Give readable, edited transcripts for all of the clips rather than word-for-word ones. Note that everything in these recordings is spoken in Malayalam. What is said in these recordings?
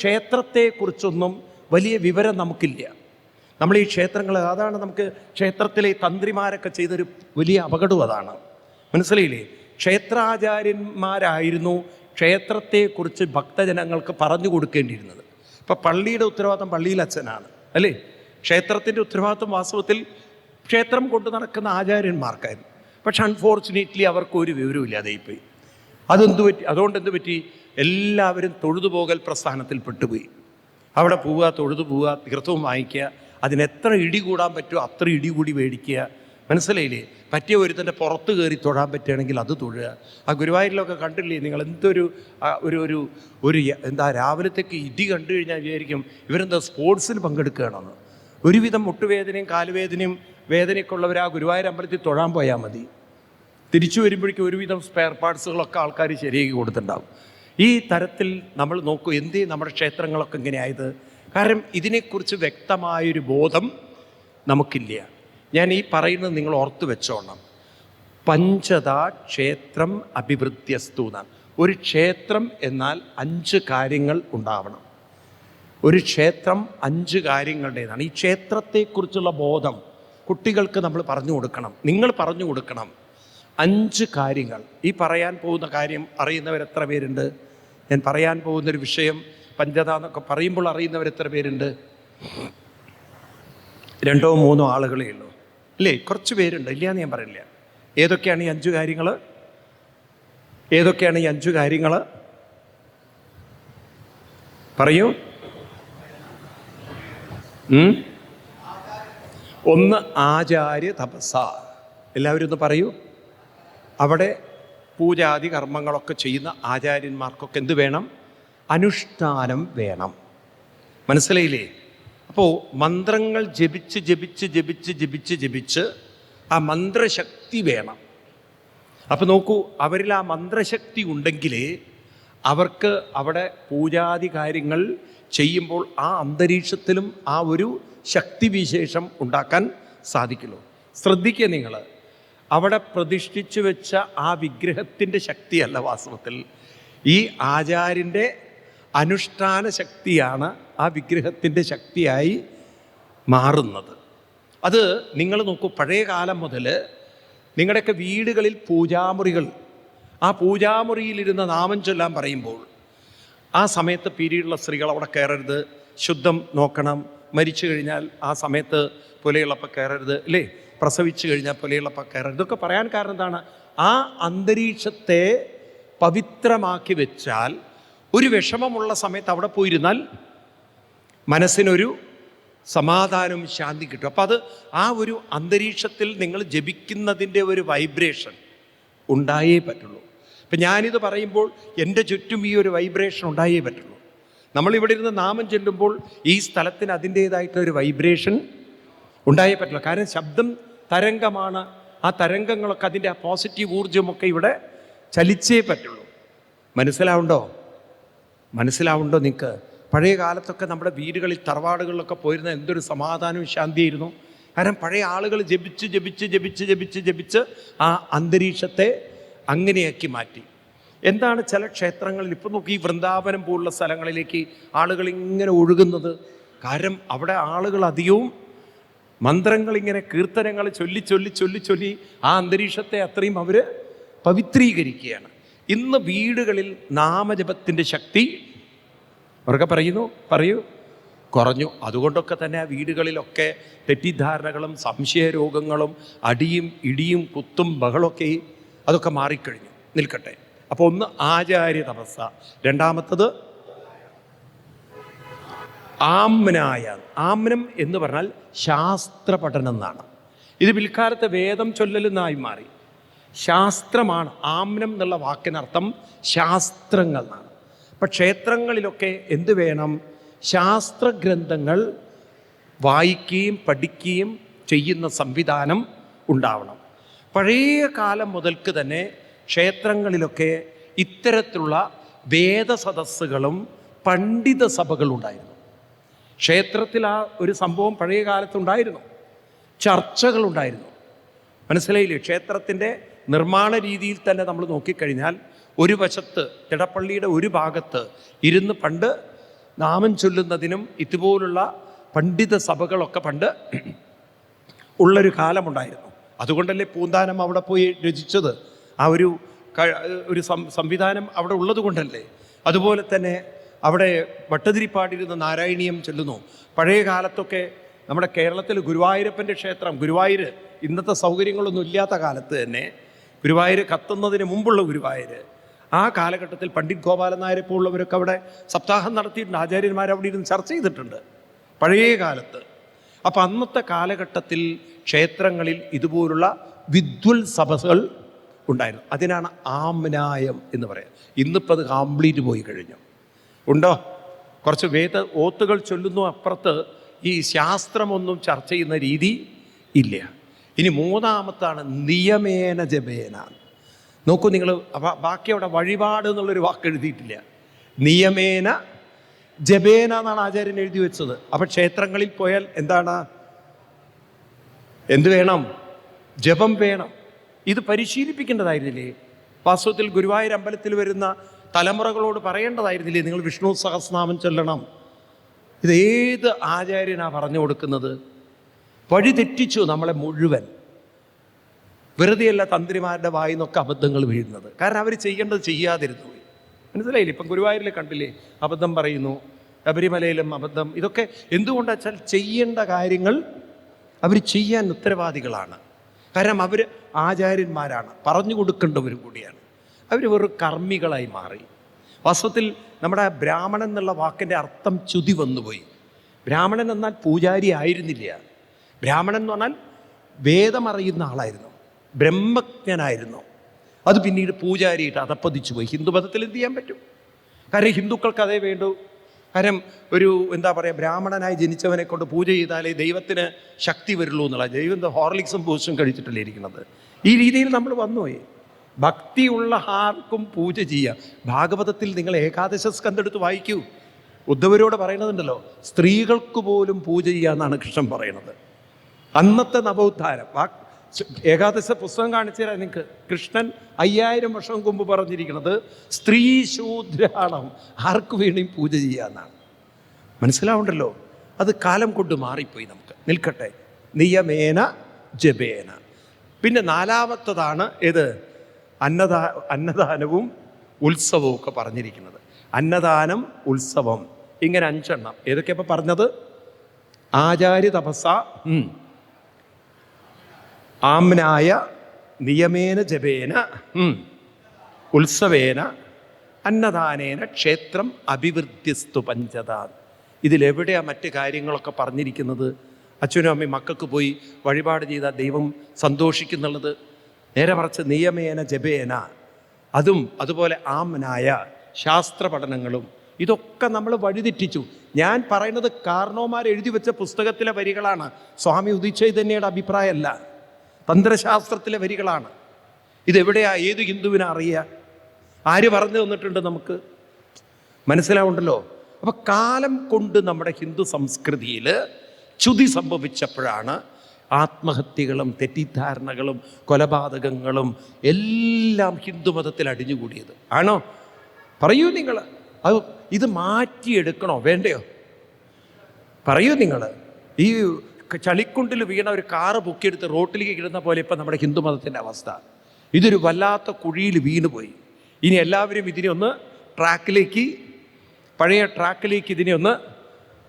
ക്ഷേത്രത്തെക്കുറിച്ചൊന്നും വലിയ വിവരം നമുക്കില്ല. നമ്മൾ ഈ ക്ഷേത്രങ്ങൾ, അതാണ് നമുക്ക് ക്ഷേത്രത്തിലെ തന്ത്രിമാരൊക്കെ ചെയ്തൊരു വലിയ അപകടവും അതാണ്. മനസ്സിലായില്ലേ? ക്ഷേത്രാചാര്യന്മാരായിരുന്നു ക്ഷേത്രത്തെക്കുറിച്ച് ഭക്തജനങ്ങൾക്ക് പറഞ്ഞു കൊടുക്കേണ്ടിയിരുന്നത്. ഇപ്പം പള്ളിയുടെ ഉത്തരവാദിത്വം പള്ളിയിൽ അച്ഛനാണ്, അല്ലേ? ക്ഷേത്രത്തിൻ്റെ ഉത്തരവാദിത്വം വാസ്തവത്തിൽ ക്ഷേത്രം കൊണ്ട് നടക്കുന്ന ആചാര്യന്മാർക്കായിരുന്നു. പക്ഷെ അൺഫോർച്ചുനേറ്റ്ലി അവർക്ക് ഒരു വിവരവും ഇല്ലാതെയിപ്പോയി. അതുകൊണ്ട് എന്ത് പറ്റി? എല്ലാവരും തൊഴുതുപോകൽ പ്രസ്ഥാനത്തിൽ പെട്ടുപോയി. അവിടെ പോവുക, തൊഴുതു പോവുക, തീർത്ഥവും വാങ്ങിക്കുക, അതിനെത്ര ഇടി കൂടാൻ പറ്റുമോ അത്ര ഇടി കൂടി മേടിക്കുക. മനസ്സിലായില്ലേ? പറ്റിയ ഒരുത്തൻ്റെ പുറത്ത് കയറി തൊഴാൻ പറ്റുകയാണെങ്കിൽ അത് തൊഴുക. ആ ഗുരുവായൂരിലൊക്കെ കണ്ടില്ലേ നിങ്ങൾ? എന്തൊരു എന്താ രാവിലത്തേക്ക് ഇടി കണ്ടു കഴിഞ്ഞാൽ വിചാരിക്കും ഇവരെന്താ സ്പോർട്സിൽ പങ്കെടുക്കുകയാണെന്ന്. ഒരുവിധം മുട്ടുവേദനയും കാലുവേദനയും വേദനയൊക്കെ ഉള്ളവർ ആ ഗുരുവായൂർ അമ്പലത്തിൽ തൊഴാൻ പോയാൽ മതി. തിരിച്ചു വരുമ്പോഴേക്കും ഒരുവിധം സ്പെയർ പാർട്സുകളൊക്കെ ആൾക്കാർ ശരിയാക്കി കൊടുത്തിട്ടുണ്ടാവും. ഈ തരത്തിൽ നമ്മൾ നോക്കൂ, എന്തേ നമ്മുടെ ക്ഷേത്രങ്ങളൊക്കെ ഇങ്ങനെയായത്? കാരണം ഇതിനെക്കുറിച്ച് വ്യക്തമായൊരു ബോധം നമുക്കില്ല. ഞാൻ ഈ പറയുന്നത് നിങ്ങൾ ഓർത്തു വെച്ചോണം. പഞ്ചതാ ക്ഷേത്രം അഭിവൃദ്ധ്യസ്തു എന്നാണ്. ഒരു ക്ഷേത്രം എന്നാൽ 5 കാര്യങ്ങൾ ഉണ്ടാവണം. ഒരു ക്ഷേത്രം 5 കാര്യങ്ങളുടേതാണ്. ഈ ക്ഷേത്രത്തെക്കുറിച്ചുള്ള ബോധം കുട്ടികൾക്ക് നമ്മൾ പറഞ്ഞു കൊടുക്കണം, നിങ്ങൾ പറഞ്ഞു കൊടുക്കണം. 5 കാര്യങ്ങൾ. ഈ പറയാൻ പോകുന്ന കാര്യം അറിയുന്നവരെത്ര പേരുണ്ട്? ഞാൻ പറയാൻ പോകുന്നൊരു വിഷയം പഞ്ചത എന്നൊക്കെ പറയുമ്പോൾ അറിയുന്നവരെത്ര പേരുണ്ട്? 2 or 3 ആളുകളേ ഉള്ളൂ, അല്ലേ? കുറച്ച് പേരുണ്ട്, ഇല്ലയെന്ന് ഞാൻ പറയില്ല. ഏതൊക്കെയാണ് ഈ 5 കാര്യങ്ങൾ? ഏതൊക്കെയാണ് ഈ 5 കാര്യങ്ങൾ? പറയൂ. 1 ആചാര്യ തപസ്സ. എല്ലാവരും ഒന്ന് പറയൂ. അവിടെ പൂജാതി കർമ്മങ്ങളൊക്കെ ചെയ്യുന്ന ആചാര്യന്മാർക്കൊക്കെ എന്ത് വേണം? അനുഷ്ഠാനം വേണം. മനസ്സിലായില്ലേ? അപ്പോൾ മന്ത്രങ്ങൾ ജപിച്ച് ജപിച്ച് ജപിച്ച് ജപിച്ച് ജപിച്ച് ആ മന്ത്രശക്തി വേണം. അപ്പോൾ നോക്കൂ, അവരിൽ ആ മന്ത്രശക്തി ഉണ്ടെങ്കിലേ അവർക്ക് അവിടെ പൂജാതി കാര്യങ്ങൾ ചെയ്യുമ്പോൾ ആ അന്തരീക്ഷത്തിലും ആ ഒരു ശക്തിവിശേഷം ഉണ്ടാക്കാൻ സാധിക്കുള്ളൂ. ശ്രദ്ധിക്കുക നിങ്ങൾ, അവിടെ പ്രതിഷ്ഠിച്ചു വെച്ച ആ വിഗ്രഹത്തിൻ്റെ ശക്തിയല്ല വാസ്തവത്തിൽ ഈ ആചാര്യൻ്റെ അനുഷ്ഠാന ശക്തിയാണ് ആ വിഗ്രഹത്തിൻ്റെ ശക്തിയായി മാറുന്നത്. അത് നിങ്ങൾ നോക്കൂ, പഴയ കാലം മുതൽ നിങ്ങളുടെയൊക്കെ വീടുകളിൽ പൂജാമുറികൾ, ആ പൂജാമുറിയിലിരുന്ന് നാമം ചൊല്ലാൻ പറയുമ്പോൾ ആ സമയത്ത് പീരീഡുള്ള സ്ത്രീകൾ അവിടെ കയറരുത്, ശുദ്ധം നോക്കണം. മരിച്ചു കഴിഞ്ഞാൽ ആ സമയത്ത് പുലയുള്ളപ്പോൾ കയറരുത്, അല്ലേ? പ്രസവിച്ചു കഴിഞ്ഞാൽ പുലയുള്ളപ്പോൾ കയറരുത്. ഇതൊക്കെ പറയാൻ കാരണം എന്താണ്? ആ അന്തരീക്ഷത്തെ പവിത്രമാക്കി വെച്ചാൽ ഒരു വിഷമമുള്ള സമയത്ത് അവിടെ പോയിരുന്നാൽ മനസ്സിനൊരു സമാധാനവും ശാന്തി കിട്ടും. അപ്പം അത് ആ ഒരു അന്തരീക്ഷത്തിൽ നിങ്ങൾ ജപിക്കുന്നതിൻ്റെ ഒരു വൈബ്രേഷൻ ഉണ്ടായേ പറ്റുള്ളൂ. ഇപ്പം ഞാനിത് പറയുമ്പോൾ എൻ്റെ ചുറ്റും ഈ ഒരു വൈബ്രേഷൻ ഉണ്ടായേ പറ്റുള്ളൂ. നമ്മളിവിടെ ഇരുന്ന് നാമം ചെല്ലുമ്പോൾ ഈ സ്ഥലത്തിന് അതിൻ്റേതായിട്ടൊരു വൈബ്രേഷൻ ഉണ്ടായേ പറ്റില്ല. കാരണം ശബ്ദം തരംഗമാണ്. ആ തരംഗങ്ങളൊക്കെ അതിൻ്റെ ആ പോസിറ്റീവ് ഊർജ്ജമൊക്കെ ഇവിടെ ചലിച്ചേ പറ്റുള്ളൂ. മനസ്സിലാവുണ്ടോ നിങ്ങൾക്ക്? പഴയ കാലത്തൊക്കെ നമ്മുടെ വീടുകളിൽ തറവാടുകളിലൊക്കെ പോയിരുന്ന എന്തൊരു സമാധാനവും ശാന്തിയായിരുന്നു. കാരണം പഴയ ആളുകൾ ജപിച്ച് ജപിച്ച് ജപിച്ച് ജപിച്ച് ജപിച്ച് ആ അന്തരീക്ഷത്തെ അങ്ങനെയാക്കി മാറ്റി. എന്താണ് ചില ക്ഷേത്രങ്ങളിൽ ഇപ്പോൾ നോക്കി, ഈ വൃന്ദാവനം പോലുള്ള സ്ഥലങ്ങളിലേക്ക് ആളുകൾ ഇങ്ങനെ ഒഴുകുന്നത്? കാരണം അവിടെ ആളുകൾ അധികവും മന്ത്രങ്ങളിങ്ങനെ കീർത്തനങ്ങൾ ചൊല്ലി ചൊല്ലി ചൊല്ലി ചൊല്ലി ആ അന്തരീക്ഷത്തെ അത്രയും അവർ പവിത്രീകരിക്കുകയാണ്. ഇന്ന് വീടുകളിൽ നാമജപത്തിൻ്റെ ശക്തി അവർക്ക് പറയൂ കുറഞ്ഞു. അതുകൊണ്ടൊക്കെ തന്നെ ആ വീടുകളിലൊക്കെ തെറ്റിദ്ധാരണകളും സംശയരോഗങ്ങളും അടിയും ഇടിയും കുത്തും ബഹളമൊക്കെ അതൊക്കെ മാറിക്കഴിഞ്ഞു. നിൽക്കട്ടെ. അപ്പോൾ 1 ആചാര്യ തപസ്സ, രണ്ടാമത്തത് ആമ്നായ. ആമ്നം എന്ന് പറഞ്ഞാൽ ശാസ്ത്ര പഠനം എന്നാണ്. ഇത് പിൽക്കാലത്തെ വേദം ചൊല്ലലെന്നായി മാറി. ശാസ്ത്രമാണ് ആമ്നം എന്നുള്ള വാക്കിനർത്ഥം, ശാസ്ത്രങ്ങൾ എന്നാണ്. അപ്പം ക്ഷേത്രങ്ങളിലൊക്കെ എന്ത് വേണം? ശാസ്ത്രഗ്രന്ഥങ്ങൾ വായിക്കുകയും പഠിക്കുകയും ചെയ്യുന്ന സംവിധാനം ഉണ്ടാവണം. പഴയ കാലം മുതൽക്ക് തന്നെ ക്ഷേത്രങ്ങളിലൊക്കെ ഇത്തരത്തിലുള്ള വേദസദസ്സുകളും പണ്ഡിത സഭകളും ഉണ്ടായിരുന്നു. ക്ഷേത്രത്തിൽ ആ ഒരു സംഭവം പഴയ കാലത്തുണ്ടായിരുന്നു. ചർച്ചകളുണ്ടായിരുന്നു. മനസ്സിലായില്ലേ? ക്ഷേത്രത്തിൻ്റെ നിർമ്മാണ രീതിയിൽ തന്നെ നമ്മൾ നോക്കിക്കഴിഞ്ഞാൽ ഒരു വശത്ത് തിടപ്പള്ളിയുടെ ഒരു ഭാഗത്ത് ഇരുന്ന് പണ്ട് നാമം ചൊല്ലുന്നതിനും ഇതുപോലുള്ള പണ്ഡിത സഭകളൊക്കെ പണ്ട് ഉള്ളൊരു കാലമുണ്ടായിരുന്നു. അതുകൊണ്ടല്ലേ പൂന്താനം അവിടെ പോയി രചിച്ചത്. ആ ഒരു സംവിധാനം അവിടെ ഉള്ളത് കൊണ്ടല്ലേ. അതുപോലെ തന്നെ അവിടെ ഭട്ടതിരിപ്പാടിരുന്ന നാരായണീയം ചൊല്ലുന്നു. പഴയ കാലത്തൊക്കെ നമ്മുടെ കേരളത്തിൽ ഗുരുവായൂരപ്പൻ്റെ ക്ഷേത്രം, ഗുരുവായൂർ ഇന്നത്തെ സൗകര്യങ്ങളൊന്നും ഇല്ലാത്ത കാലത്ത് തന്നെ, ഗുരുവായൂർ കത്തുന്നതിന് മുമ്പുള്ള ഗുരുവായൂർ, ആ കാലഘട്ടത്തിൽ പണ്ഡിറ്റ് ഗോപാലൻ നായരെ പോലുള്ളവരൊക്കെ അവിടെ സപ്താഹം നടത്തിയിട്ടുണ്ട്. ആചാര്യന്മാർ അവിടെ ഇരുന്ന് ചർച്ച ചെയ്തിട്ടുണ്ട് പഴയ കാലത്ത്. അപ്പം അന്നത്തെ കാലഘട്ടത്തിൽ ക്ഷേത്രങ്ങളിൽ ഇതുപോലുള്ള വിദ്വൽ സഭകൾ ഉണ്ടായിരുന്നു. അതിനാണ് ആമ്നായം എന്ന് പറയാം. ഇന്നിപ്പോൾ അത് കംപ്ലീറ്റ് പോയി കഴിഞ്ഞു. ഉണ്ടോ? കുറച്ച് ഓത്തുകൾ ചൊല്ലുന്നു, അപ്പുറത്ത് ഈ ശാസ്ത്രമൊന്നും ചർച്ച ചെയ്യുന്ന രീതി ഇല്ല. ഇനി മൂന്നാമത്താണ് നിയമേന ജപേന. നോക്കൂ നിങ്ങൾ, ബാക്കി അവിടെ വഴിപാട് എന്നുള്ളൊരു വാക്ക് എഴുതിയിട്ടില്ല. നിയമേന ജപേന എന്നാണ് ആചാര്യൻ എഴുതി വെച്ചത്. അപ്പം ക്ഷേത്രങ്ങളിൽ പോയാൽ എന്താണ്? എന്ത് വേണം? ജപം വേണം. ഇത് പരിശീലിപ്പിക്കേണ്ടതായിരുന്നില്ലേ? വാസ്തവത്തിൽ ഗുരുവായൂർ അമ്പലത്തിൽ വരുന്ന തലമുറകളോട് പറയേണ്ടതായിരുന്നില്ലേ, നിങ്ങൾ വിഷ്ണു സഹസ്രനാമം ചൊല്ലണം? ഇത് ഏത് ആചാര്യനാണ് പറഞ്ഞു കൊടുക്കുന്നത്? വഴി തെറ്റിച്ചു നമ്മളെ മുഴുവൻ. വെറുതെയല്ല തന്ത്രിമാരുടെ വായിൽ നിന്നൊക്കെ അബദ്ധങ്ങൾ വീഴുന്നത്. കാരണം അവർ ചെയ്യേണ്ടത് ചെയ്യാതിരുന്നു പോയി. മനസ്സിലായില്ലേ? ഇപ്പം ഗുരുവായൂരിൽ കണ്ടില്ലേ, അബദ്ധം പറയുന്നു, ശബരിമലയിലും അബദ്ധം. ഇതൊക്കെ എന്തുകൊണ്ടാ വെച്ചാൽ ചെയ്യേണ്ട കാര്യങ്ങൾ അവർ ചെയ്യാൻ ഉത്തരവാദികളാണ്. കാരണം അവർ ആചാര്യന്മാരാണ്, പറഞ്ഞു കൊടുക്കേണ്ടവരും കൂടിയാണ്. അവർ വെറും കർമ്മികളായി മാറി. വാസ്തവത്തിൽ നമ്മുടെ ബ്രാഹ്മണൻ എന്നുള്ള വാക്കിൻ്റെ അർത്ഥം ചുതി വന്നുപോയി. ബ്രാഹ്മണൻ എന്നാൽ പൂജാരി ആയിരുന്നില്ല. ബ്രാഹ്മണൻ എന്ന് പറഞ്ഞാൽ വേദമറിയുന്ന ആളായിരുന്നു, ബ്രഹ്മജ്ഞനായിരുന്നു. അത് പിന്നീട് പൂജാരിയിട്ട് അതപ്പതിച്ചു പോയി. ഹിന്ദുമതത്തിൽ എന്ത് ചെയ്യാൻ പറ്റും? കാരണം ഹിന്ദുക്കൾക്ക് അതേ വേണ്ടൂ. കാരണം എന്താ പറയുക, ബ്രാഹ്മണനായി ജനിച്ചവനെ കൊണ്ട് പൂജ ചെയ്താലേ ദൈവത്തിന് ശക്തി വരുള്ളൂ എന്നുള്ള. ദൈവം ഹോർലിക്സും ബൂസ്റ്റും കഴിച്ചിട്ടല്ലേ ഇരിക്കുന്നത്. ഈ രീതിയിൽ നമ്മൾ വന്നുപോയി. ഭക്തിയുള്ള ആർക്കും പൂജ ചെയ്യാം. ഭാഗവതത്തിൽ നിങ്ങൾ ഏകാദശ സ്കന്ധം എടുത്ത് വായിക്കൂ. ഉദ്ധവരോട് പറയുന്നതുണ്ടല്ലോ, സ്ത്രീകൾക്ക് പോലും പൂജ ചെയ്യാമെന്നാണ് കൃഷ്ണൻ പറയുന്നത്. അന്നത്തെ നവോത്ഥാനം ഏകാദശ പുസ്തകം കാണിച്ചു തരാം നിങ്ങൾക്ക്. കൃഷ്ണൻ 5000 വർഷം മുമ്പ് പറഞ്ഞിരിക്കുന്നത് സ്ത്രീ ശൂദ്രാണം ആർക്ക് വേണ്ടിയും പൂജ ചെയ്യാമെന്നാണ്. മനസ്സിലാവുണ്ടല്ലോ? അത് കാലം കൊണ്ട് മാറിപ്പോയി. നമുക്ക് നിൽക്കട്ടെ. നിയമേന ജപേന. പിന്നെ നാലാമത്തതാണ് ഏത്? അന്നദാനവും ഉത്സവവും ഒക്കെ പറഞ്ഞിരിക്കുന്നത്. അന്നദാനം, ഉത്സവം, ഇങ്ങനെ 5 എണ്ണം. ഏതൊക്കെ ഇപ്പം പറഞ്ഞത്? ആചാര്യ തപസ്സ, ആമ്നായ, നിയമേന ജപേന, ഉത്സവേന, അന്നദാനേന ക്ഷേത്രം അഭിവൃദ്ധിസ്തു പഞ്ചതാ. ഇതിലെവിടെയാണ് മറ്റ് കാര്യങ്ങളൊക്കെ പറഞ്ഞിരിക്കുന്നത്? അച്ഛനും അമ്മയും മക്കൾക്ക് പോയി വഴിപാട് ചെയ്താൽ ദൈവം സന്തോഷിക്കുന്നുള്ളത്. നേരെ മറിച്ച് നിയമേന ജപേന, അതും അതുപോലെ ആമ്നായ, ശാസ്ത്ര പഠനങ്ങളും, ഇതൊക്കെ നമ്മൾ വഴിതെറ്റിച്ചു. ഞാൻ പറയുന്നത് കാർണോമാർ എഴുതി വെച്ച പുസ്തകത്തിലെ വരികളാണ്. സ്വാമി ഉദിച്ചൈതന്യയുടെ അഭിപ്രായമല്ല, തന്ത്രശാസ്ത്രത്തിലെ വരികളാണ്. ഇതെവിടെയാ? ഏത് ഹിന്ദുവിനെ അറിയുക? ആര് പറഞ്ഞു തന്നിട്ടുണ്ട് നമുക്ക്? മനസ്സിലാവുണ്ടല്ലോ? അപ്പം കാലം കൊണ്ട് നമ്മുടെ ഹിന്ദു സംസ്കൃതിയിൽ ച്യുതി സംഭവിച്ചപ്പോഴാണ് ആത്മഹത്യകളും തെറ്റിദ്ധാരണകളും കൊലപാതകങ്ങളും എല്ലാം ഹിന്ദുമതത്തിൽ അടിഞ്ഞുകൂടിയത്. ആണോ? പറയൂ നിങ്ങൾ. ഇത് മാറ്റിയെടുക്കണോ വേണ്ടയോ? പറയൂ നിങ്ങൾ. ഈ ചളിക്കുണ്ടിൽ വീണ ഒരു കാറ് പൊക്കിയെടുത്ത് റോട്ടിലേക്ക് ഇടുന്ന പോലെ ഇപ്പം നമ്മുടെ ഹിന്ദുമതത്തിൻ്റെ അവസ്ഥ. ഇതൊരു വല്ലാത്ത കുഴിയിൽ വീണുപോയി. ഇനി എല്ലാവരും ഇതിനെ ഒന്ന് പഴയ ട്രാക്കിലേക്ക് ഇതിനെ ഒന്ന്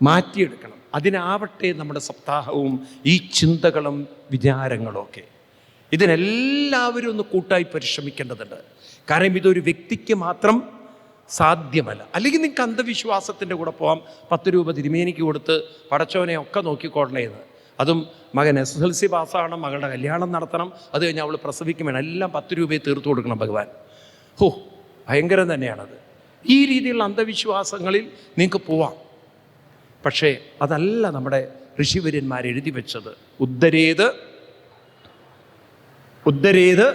മാറ്റിയെടുക്കണം. അതിനാവട്ടെ നമ്മുടെ സപ്താഹവും ഈ ചിന്തകളും വിചാരങ്ങളും ഒക്കെ. ഇതിനെല്ലാവരും ഒന്ന് കൂട്ടായി പരിശ്രമിക്കേണ്ടതുണ്ട്. കാരണം ഇതൊരു വ്യക്തിക്ക് മാത്രം സാധ്യമല്ല. അല്ലെങ്കിൽ നിങ്ങൾക്ക് അന്ധവിശ്വാസത്തിൻ്റെ കൂടെ പോകാം. 10 രൂപ തിരുമേനിക്ക് കൊടുത്ത് പടച്ചോനെ ഒക്കെ നോക്കിക്കൊള്ളേന്ന്. അതും മകൻ SSLC പാസ്സാകണം, മകളുടെ കല്യാണം നടത്തണം, അത് കഴിഞ്ഞ് അവൾ പ്രസവിക്കും വേണം, എല്ലാം 10 രൂപയെ തീർത്തു കൊടുക്കണം ഭഗവാൻ. ഭയങ്കരം തന്നെയാണത്. ഈ രീതിയിലുള്ള അന്ധവിശ്വാസങ്ങളിൽ നിങ്ങൾക്ക് പോവാം. പക്ഷേ അതല്ല നമ്മുടെ ഋഷിവര്യന്മാർ എഴുതി വെച്ചത്. ഉദ്ധരേത്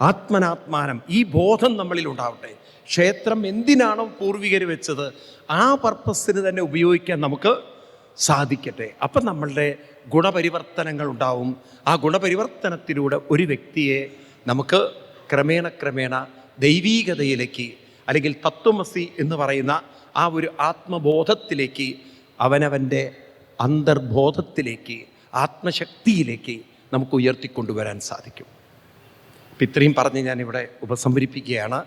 ആത്മനാത്മാനം. ഈ ബോധം നമ്മളിൽ ഉണ്ടാവട്ടെ. ക്ഷേത്രം എന്തിനാണോ പൂർവികർ വെച്ചത് ആ പർപ്പസിന് തന്നെ ഉപയോഗിക്കാൻ നമുക്ക് സാധിക്കട്ടെ. അപ്പം നമ്മളുടെ ഗുണപരിവർത്തനങ്ങൾ ഉണ്ടാവും. ആ ഗുണപരിവർത്തനത്തിലൂടെ ഒരു വ്യക്തിയെ നമുക്ക് ക്രമേണ ദൈവീകതയിലേക്ക്, അല്ലെങ്കിൽ തത്വമസി എന്ന് പറയുന്ന ആ ഒരു ആത്മബോധത്തിലേക്ക്, അവനവൻ്റെ അന്തർബോധത്തിലേക്ക്, ആത്മശക്തിയിലേക്ക് നമുക്ക് ഉയർത്തിക്കൊണ്ടുവരാൻ സാധിക്കും. അപ്പം ഇത്രയും പറഞ്ഞ് ഞാനിവിടെ ഉപസംഹരിപ്പിക്കുകയാണ്.